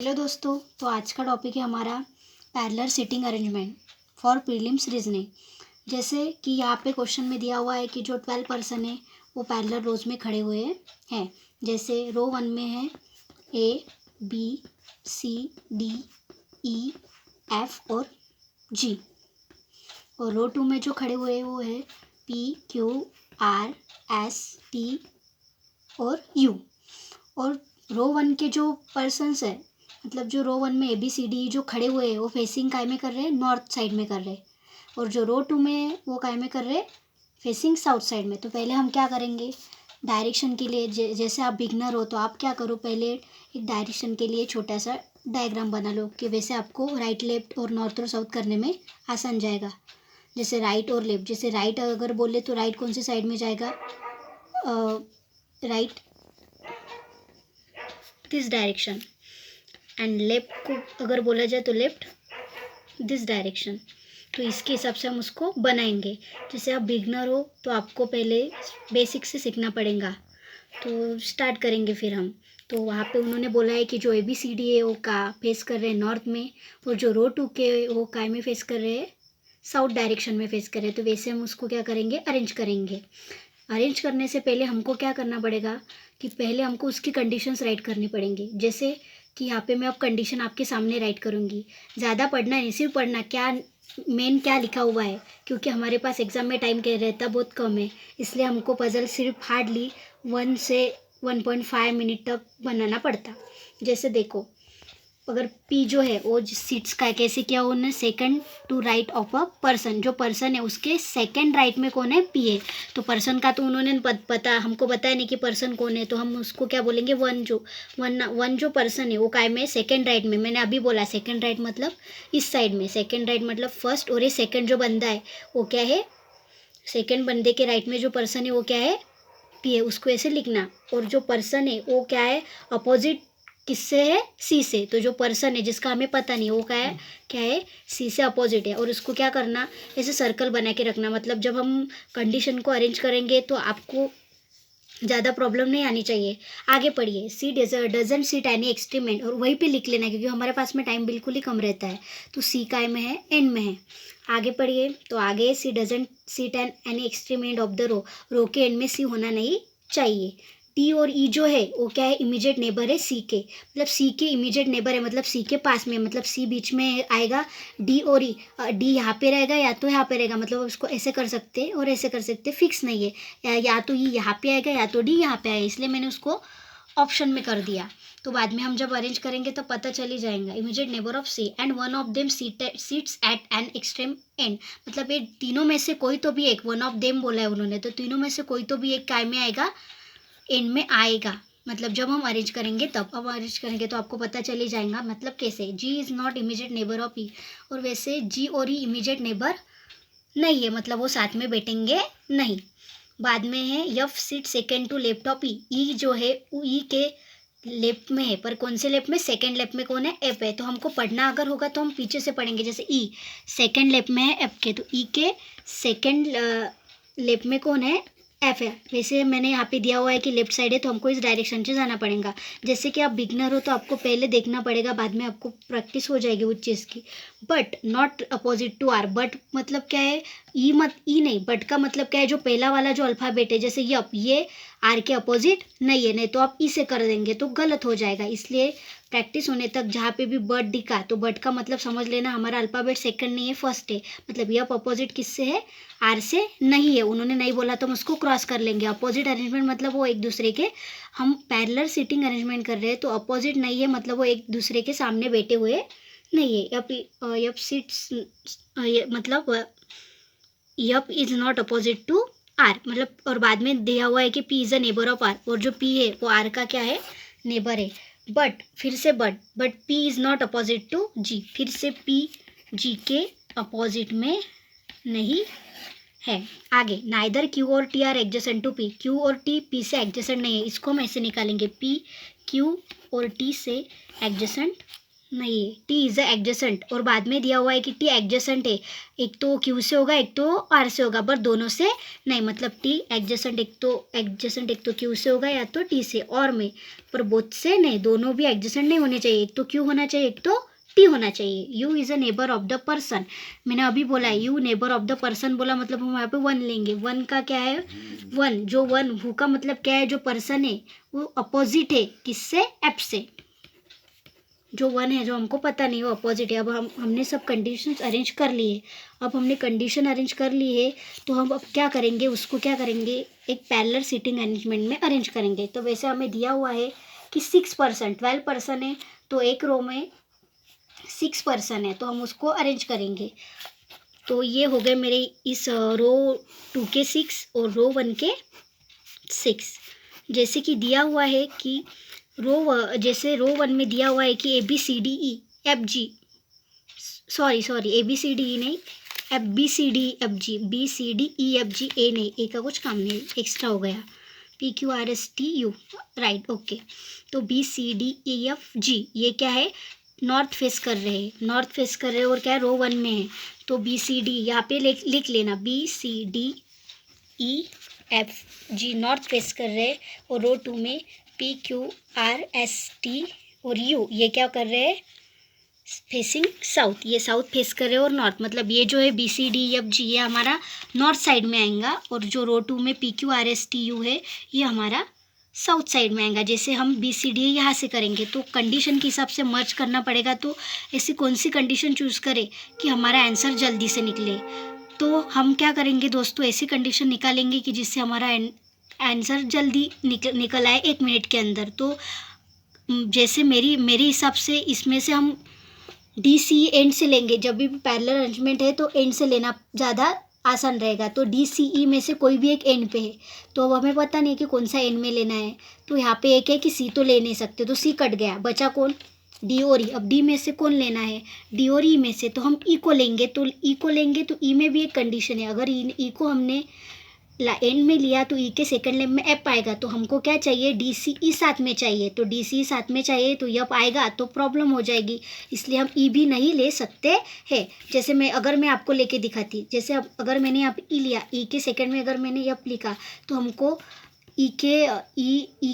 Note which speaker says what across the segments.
Speaker 1: Hello दोस्तों, तो आज का टॉपिक है हमारा parallel seating arrangement for prelims reasoning. जैसे कि यहाँ पे क्वेश्चन में दिया हुआ है कि जो 12 पर्सन है वो पैरेलल रोज में खड़े हुए हैं। जैसे रो 1 में है A B C D E F और जी, और रो 2 में जो खड़े हुए हैं वो है P Q R S T और यू। और रो 1 के जो पर्सन्स है, मतलब जो रो 1 में ए बी सी डी जो खड़े हुए हैं वो फेसिंग काय में कर रहे हैं, नॉर्थ साइड में कर रहे हैं। और जो रो 2 में वो काय में कर रहे हैं, फेसिंग साउथ साइड में। तो पहले हम क्या करेंगे, डायरेक्शन के लिए जैसे आप बिगनर हो तो आप क्या करो, पहले एक डायरेक्शन के लिए छोटा सा डायग्राम बना लो कि वैसे आपको राइट लेफ्ट और नॉर्थ और साउथ करने में आसान जाएगा। जैसे राइट और लेफ्ट, जैसे राइट अगर बोले तो राइट कौन सी साइड में जाएगा, right this direction, and left को अगर बोला जाए तो लेफ्ट दिस डायरेक्शन। तो इसके हिसाब से हम उसको बनाएंगे। जैसे आप बिगनर हो तो आपको पहले बेसिक से सीखना पड़ेगा। तो स्टार्ट करेंगे फिर हम। तो वहाँ पे उन्होंने बोला है कि जो ए बी सी डी है वो का फेस कर रहे हैं नॉर्थ में, और जो रो 2 के वो काय में फेस कर रहे हैं, साउथ डायरेक्शन में फेस कर रहे हैं। तो वैसे हम उसको क्या करेंगे, अरेंज करेंगे। अरेंज करने से पहले हमको क्या करना पड़ेगा कि पहले हमको उसकी कंडीशंस राइट करनी पड़ेंगी। जैसे कि यहाँ पे मैं अब कंडीशन आपके सामने राइट करूँगी। ज़्यादा पढ़ना नहीं, सिर्फ पढ़ना क्या मेन क्या लिखा हुआ है, क्योंकि हमारे पास एग्ज़ाम में टाइम क्या रहता बहुत कम है, इसलिए हमको पजल सिर्फ हार्डली 1 से 1.5 मिनट तक बनाना पड़ता। जैसे देखो, अगर पी जो है वो सीट्स का कैसे किया उन्होंने, second to right of a person, जो पर्सन है उसके सेकंड राइट में कौन है, पी है। तो पर्सन का तो उन्होंने पता हमको बताया नहीं कि पर्सन कौन है, तो हम उसको क्या बोलेंगे, वन जो पर्सन है वो काय में, सेकंड राइट में। मैंने अभी बोला सेकंड राइट मतलब इस साइड में, सेकंड राइट मतलब फर्स्ट, और ये सेकंड जो बंदा है वो क्या है, सेकंड बंदे के राइट में जो पर्सन है वो क्या है, पी है, उसको ऐसे लिखना। और जो पर्सन है वो क्या है, अपोजिट किससे है, सी से। तो जो पर्सन है जिसका हमें पता नहीं वो क्या है, सी से अपोजिट है। और उसको क्या करना, ऐसे सर्कल बना के रखना। मतलब जब हम कंडीशन को अरेंज करेंगे तो आपको ज़्यादा प्रॉब्लम नहीं आनी चाहिए। आगे पढ़िए, C doesn't sit any extreme end, और वहीं पे लिख लेना क्योंकि हमारे पास में टाइम बिल्कुल ही कम रहता है। तो सी काय में है, एंड में है। आगे पढ़िए, तो आगे C doesn't sit any extreme end of the row के एंड में सी होना नहीं चाहिए। टी और ई जो है वो क्या है, इमीडिएट नेबर है सी के, मतलब सी के इमीडिएट नेबर है, मतलब सी के पास में, मतलब सी बीच में आएगा। डी और ई, डी यहाँ पे रहेगा या तो यहाँ पे रहेगा, मतलब उसको ऐसे कर सकते हैं और ऐसे कर सकते हैं, फिक्स नहीं है। या तो ई यहाँ पे आएगा या तो डी यहाँ पे आएगा, इसलिए मैंने उसको ऑप्शन में कर दिया। तो बाद में हम जब अरेंज करेंगे तो पता चल ही जाएगा। Immediate neighbour of C and one of them sits at an extreme end, मतलब ये तीनों में से कोई तो भी एक, वन ऑफ देम बोला है उन्होंने, तो तीनों में से कोई तो भी एक काय में आएगा, एंड में आएगा। मतलब जब हम अरेंज करेंगे तब, अब अरेंज करेंगे तो आपको पता चल ही जाएगा। मतलब कैसे, G is not immediate neighbour of E, और वैसे जी और ई इमीडिएट नेबर नहीं है, मतलब वो साथ में बैठेंगे नहीं। बाद में है F sit second to left of E, E जो है वो ई के लेफ्ट में है, पर कौन से लेफ्ट में, सेकेंड लेफ्ट में कौन है, एफ है। तो हमको पढ़ना अगर होगा तो हम पीछे से पढ़ेंगे। जैसे ई सेकेंड लेफ्ट में है एफ के, तो ई के सेकेंड लेफ्ट में कौन है, एफ है। वैसे मैंने यहाँ पे दिया हुआ है कि लेफ्ट साइड है, तो हमको इस डायरेक्शन से जाना पड़ेगा। जैसे कि आप बिगनर हो तो आपको पहले देखना पड़ेगा, बाद में आपको प्रैक्टिस हो जाएगी उस चीज़ की। But not opposite to R, but मतलब क्या है, ई मत ई नहीं, बट का मतलब क्या है, जो पहला वाला जो अल्फ़ाबेट है, जैसे यप, ये आर के अपोजिट नहीं है, नहीं तो आप ई से कर देंगे तो गलत हो जाएगा। इसलिए प्रैक्टिस होने तक जहाँ पे भी बट दिखा तो बट का मतलब समझ लेना हमारा अल्फ़ाबेट सेकंड नहीं है, फर्स्ट है। मतलब यप अपोजिट किससे है, आर से नहीं है। उन्होंने नहीं बोला तो हम उसको क्रॉस कर लेंगे। अपोजिट अरेंजमेंट मतलब वो एक दूसरे के, हम पैरेलल सीटिंग अरेंजमेंट कर रहे हैं तो अपोजिट नहीं है, मतलब वो एक दूसरे के सामने बैठे हुए नहीं है। यप सीट्स मतलब yup is not opposite to R, मतलब। और बाद में दिया हुआ है कि P is a neighbour of R, और जो पी है वो आर का क्या है, नेबर है। बट फिर से but P is not opposite to G, फिर से पी जी के अपोजिट में नहीं है। आगे, नाइदर क्यू और T are adjacent to P, Q और टी पी से एडजेसेंट नहीं है, इसको हम ऐसे निकालेंगे, पी क्यू और टी से एडजेसेंट नहीं है, टी इज़ अ एडजेसेंट, और बाद में दिया हुआ है कि टी एडजेसेंट है, एक तो क्यू से होगा एक तो आर से होगा, पर दोनों से नहीं, मतलब टी एडजेसेंट एक तो क्यू से होगा या तो टी से, और में पर बोथ से नहीं, दोनों भी एडजेसेंट नहीं होने चाहिए, एक तो क्यू होना चाहिए एक तो टी होना चाहिए। You is a neighbour of the person, मैंने अभी बोला है you neighbour of the person बोला, मतलब हम यहाँ पे वन लेंगे, वन का क्या है, वन जो वन हु का मतलब क्या है, जो पर्सन है वो अपोजिट है किससे, एफ से, जो वन है जो हमको पता नहीं वो अपोजिट है। अब हमने सब कंडीशंस अरेंज कर लिए, अब हमने कंडीशन अरेंज कर ली है, तो हम अब क्या करेंगे, उसको क्या करेंगे, एक पैरेलल सीटिंग अरेंजमेंट में अरेंज करेंगे। तो वैसे हमें दिया हुआ है कि 6% 12 पर्सन है, तो एक रो में 6 पर्सन है, तो हम उसको अरेंज करेंगे। तो ये हो गए मेरे इस रो 2 के 6 और रो 1 के 6। जैसे कि दिया हुआ है कि जैसे रो 1 में दिया हुआ है कि A B C D E F G, sorry A B C D E नहीं, F B C D F G, B C D E F G, A नहीं, ए का कुछ काम नहीं, एक्स्ट्रा हो गया, P Q R S T U, right, okay. तो B C D E F G ये क्या है, नॉर्थ फेस कर रहे हैं, नॉर्थ फेस कर रहे हैं, और क्या है रो 1 में है, तो बी सी डी यहाँ पे लिख लेना, B C D E F G north face कर रहे हैं, और रो 2 में P Q R S T और यू ये क्या कर रहे हैं, फेसिंग साउथ, ये साउथ फेस कर रहे हैं और नॉर्थ, मतलब ये जो है B C D F G ये हमारा नॉर्थ साइड में आएगा, और जो रो 2 में P Q R S T you है ये हमारा साउथ साइड में आएगा। जैसे हम बी सी डी यहाँ से करेंगे तो कंडीशन के हिसाब से मर्ज करना पड़ेगा, तो ऐसी कौन सी कंडीशन चूज़ करें कि हमारा आंसर जल्दी से निकले। तो हम क्या करेंगे दोस्तों, ऐसी कंडीशन निकालेंगे कि जिससे हमारा आंसर जल्दी निकल आए 1 मिनट के अंदर। तो जैसे मेरे हिसाब से इसमें से हम डी सी एंड से लेंगे, जब भी पैरेलल अरेंजमेंट है तो एंड से लेना ज़्यादा आसान रहेगा। तो डी सी ई में से कोई भी एक एंड पे है, तो अब हमें पता नहीं कि कौन सा एंड में लेना है, तो यहाँ पे एक है कि सी तो ले नहीं सकते, तो सी कट गया, बचा कौन, डी और ई। अब डी में से कौन लेना है, डी और ई में से, तो हम ई को लेंगे, तो ई को लेंगे तो ई में भी एक कंडीशन है, अगर ई को हमने एंड में लिया तो ई के सेकंड लेम में एप आएगा, तो हमको क्या चाहिए, डी सी ई साथ में चाहिए, तो डी सी ई साथ में चाहिए तो यप आएगा, तो प्रॉब्लम हो जाएगी, इसलिए हम ई भी नहीं ले सकते हैं। जैसे अगर मैं आपको लेके दिखाती, जैसे अब अगर मैंने यहाँ पे ई लिया, ई के सेकंड में अगर मैंने यप लिखा, तो हमको ई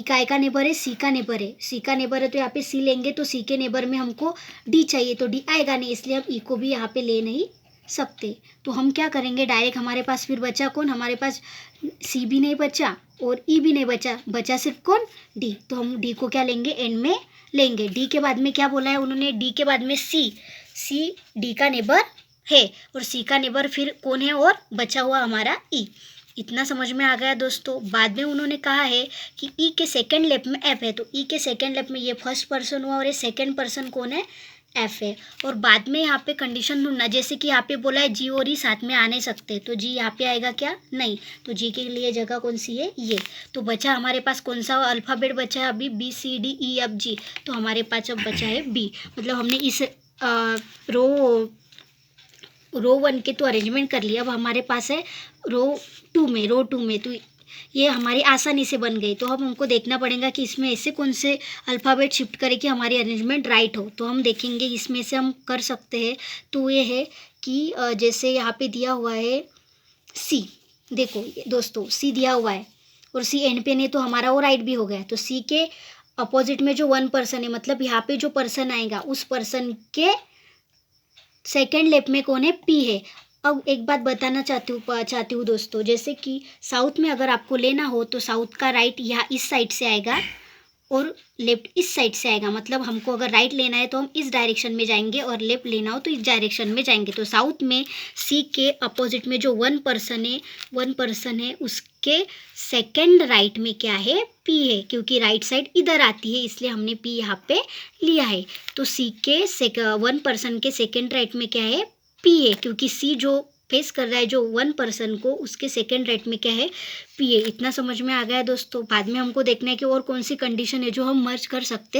Speaker 1: का नेबर है, सी का नेबर है, सी का नेबर है तो यहाँ पे सी लेंगे, तो सी के नेबर में हमको डी चाहिए, तो डी आएगा नहीं, इसलिए हम ई को भी यहाँ पे ले नहीं सकते। तो हम क्या करेंगे, डायरेक्ट हमारे पास फिर बचा कौन, हमारे पास सी भी नहीं बचा और ई भी नहीं बचा सिर्फ कौन, डी। तो हम डी को क्या लेंगे, एंड में लेंगे। डी के बाद में क्या बोला है उन्होंने, डी के बाद में सी डी का नेबर है, और सी का नेबर फिर कौन है, और बचा हुआ हमारा ई। इतना समझ में आ गया दोस्तों। बाद में उन्होंने कहा है कि ई के सेकंड लेफ्ट में एफ है, तो ई के सेकंड लेफ्ट में ये फर्स्ट पर्सन हुआ और ये सेकंड पर्सन कौन है, एफ है। और बाद में यहाँ पे कंडीशन ढूंढना, जैसे कि यहाँ पे बोला है जी और ई साथ में आ नहीं सकते, तो जी यहाँ पे आएगा क्या, नहीं, तो जी के लिए जगह कौन सी है, ये। तो बचा हमारे पास कौन सा अल्फ़ाबेट बचा है अभी, B C D E F G, तो हमारे पास अब बचा है बी। मतलब हमने इस रो 1 के तो अरेंजमेंट कर लिया, अब हमारे पास है रो 2 में, तो ये हमारी आसानी से बन गई। तो हमको देखना पड़ेगा कि इसमें ऐसे कौन से अल्फ़ाबेट शिफ्ट करें कि हमारी अरेंजमेंट राइट हो। तो हम देखेंगे इसमें से हम कर सकते हैं। तो ये है कि जैसे यहाँ पे दिया हुआ है सी, देखो दोस्तों सी दिया हुआ है और सी एंड पे नहीं, तो हमारा वो राइट भी हो गया। तो सी के अपोजिट में जो 1 पर्सन है, मतलब यहाँ पे जो पर्सन आएगा उस पर्सन के सेकेंड लेफ्ट में कौन है, पी है। अब एक बात बताना चाहती हूँ दोस्तों, जैसे कि साउथ में अगर आपको लेना हो तो साउथ का राइट यहाँ इस साइड से आएगा और लेफ्ट इस साइड से आएगा। मतलब हमको अगर राइट लेना है तो हम इस डायरेक्शन में जाएंगे और लेफ्ट लेना हो तो इस डायरेक्शन में जाएंगे। तो साउथ में सी के अपोजिट में जो 1 पर्सन है उसके सेकंड राइट में क्या है, पी है, क्योंकि राइट साइड इधर आती है इसलिए हमने पी यहाँ पे लिया है। तो सी के 1 पर्सन के सेकंड राइट में क्या है, पी है, क्योंकि सी जो फेस कर रहा है जो 1 पर्सन को, उसके सेकंड राइट में क्या है, पी है। इतना समझ में आ गया दोस्तों। बाद में हमको देखना है कि और कौन सी कंडीशन है जो हम मर्ज कर सकते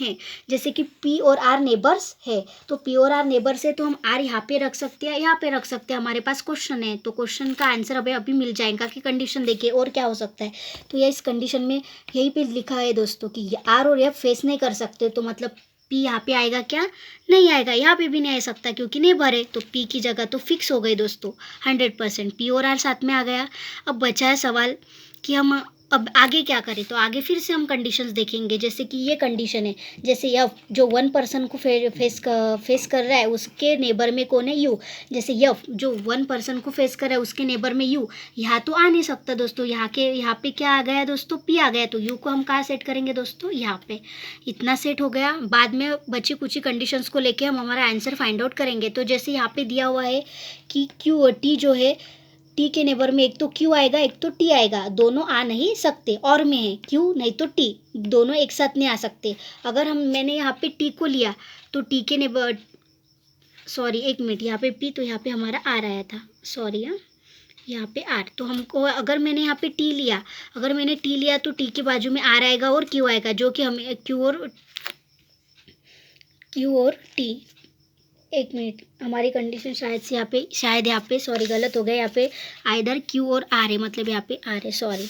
Speaker 1: हैं। जैसे कि पी और आर नेबर्स है, तो पी और आर नेबर्स है तो हम आर यहाँ पे रख सकते हैं, यहाँ पे रख सकते हैं। हमारे पास क्वेश्चन है तो क्वेश्चन का आंसर अभी मिल जाएगा कि कंडीशन देखिए और क्या हो सकता है। तो यह इस कंडीशन में यही पे लिखा है दोस्तों कि आर और एफ फेस नहीं कर सकते, तो मतलब पी यहाँ पे आएगा क्या? नहीं आएगा, यहाँ पे भी नहीं आ सकता क्योंकि नेबर है, तो पी की जगह तो फिक्स हो गई दोस्तों 100%, पी और आर साथ में आ गया। अब बचा है सवाल कि हम अब आगे क्या करें, तो आगे फिर से हम कंडीशंस देखेंगे। जैसे कि ये कंडीशन है, जैसे यफ जो 1 पर्सन को फेस कर रहा है उसके नेबर में कौन है? यू। जैसे यफ जो 1 पर्सन को फेस कर रहा है उसके नेबर में यू, यहाँ तो आ नहीं सकता दोस्तों, यहाँ पे क्या आ गया दोस्तों? पी आ गया, तो यू को हम कहाँ सेट करेंगे दोस्तों? यहाँ पे। इतना सेट हो गया, बाद में बची कुछ कंडीशंस को लेके हम हमारा आंसर फाइंड आउट करेंगे। तो जैसे यहाँ पे दिया हुआ है कि क्यू और टी जो है, टी के नेबर में एक तो क्यू आएगा एक तो टी आएगा, दोनों आ नहीं सकते, और में है क्यू नहीं तो टी, दोनों एक साथ नहीं आ सकते। अगर मैंने यहाँ पे टी को लिया तो टी के नेबर, सॉरी एक मिनट, यहाँ पे पी तो यहाँ पे हमारा आर आया था, सॉरी हाँ, यहाँ पे आर, तो हमको अगर मैंने यहाँ पे टी लिया, अगर मैंने टी लिया तो टी के बाजू में आर आएगा और क्यू आएगा, जो कि हमें क्यू और टी, एक मिनट, हमारी कंडीशन शायद यहाँ पे सॉरी गलत हो गया, यहाँ पे आइदर क्यू और आर है, मतलब यहाँ पे आर है, सॉरी,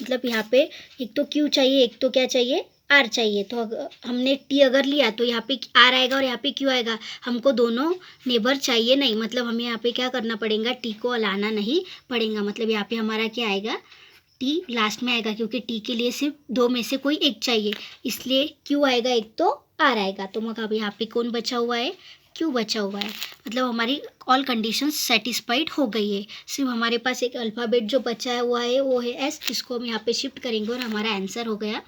Speaker 1: मतलब यहाँ पे एक तो क्यू चाहिए एक तो क्या चाहिए? आर चाहिए। तो हमने टी अगर लिया तो यहाँ पे आर आएगा और यहाँ पे क्यू आएगा, हमको दोनों नेबर चाहिए नहीं, मतलब हमें यहाँ पे क्या करना पड़ेगा? टी को लाना नहीं पड़ेगा, मतलब यहाँ पे हमारा क्या आएगा? टी लास्ट में आएगा, क्योंकि टी के लिए सिर्फ दो में से कोई एक चाहिए, इसलिए क्यू आएगा एक तो आर आएगा। तो मगर अब यहाँ पे कौन बचा हुआ है? क्यू बचा हुआ है, मतलब हमारी ऑल कंडीशंस सेटिस्फाइड हो गई है। सिर्फ हमारे पास एक अल्फ़ाबेट जो बचा हुआ है वो है एस, इसको हम यहाँ पे शिफ्ट करेंगे और हमारा आंसर हो गया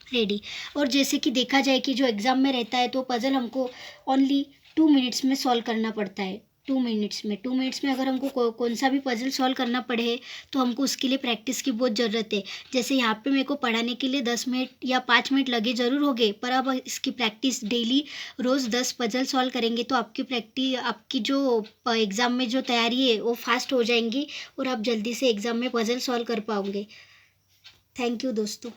Speaker 1: रेडी। और जैसे कि देखा जाए कि जो एग्ज़ाम में रहता है तो पज़ल हमको ओनली 2 मिनट्स में सॉल्व करना पड़ता है, 2 मिनट्स में अगर हमको कौन सा भी पज़ल सॉल्व करना पड़े तो हमको उसके लिए प्रैक्टिस की बहुत ज़रूरत है। जैसे यहाँ पे मेरे को पढ़ाने के लिए 10 मिनट या 5 मिनट लगे ज़रूर होंगे, पर अब इसकी प्रैक्टिस डेली रोज़ 10 पज़ल सॉल्व करेंगे तो आपकी जो एग्ज़ाम में जो तैयारी है वो फास्ट हो जाएंगी और आप जल्दी से एग्ज़ाम में पज़ल सॉल्व कर पाओगे। थैंक यू दोस्तों।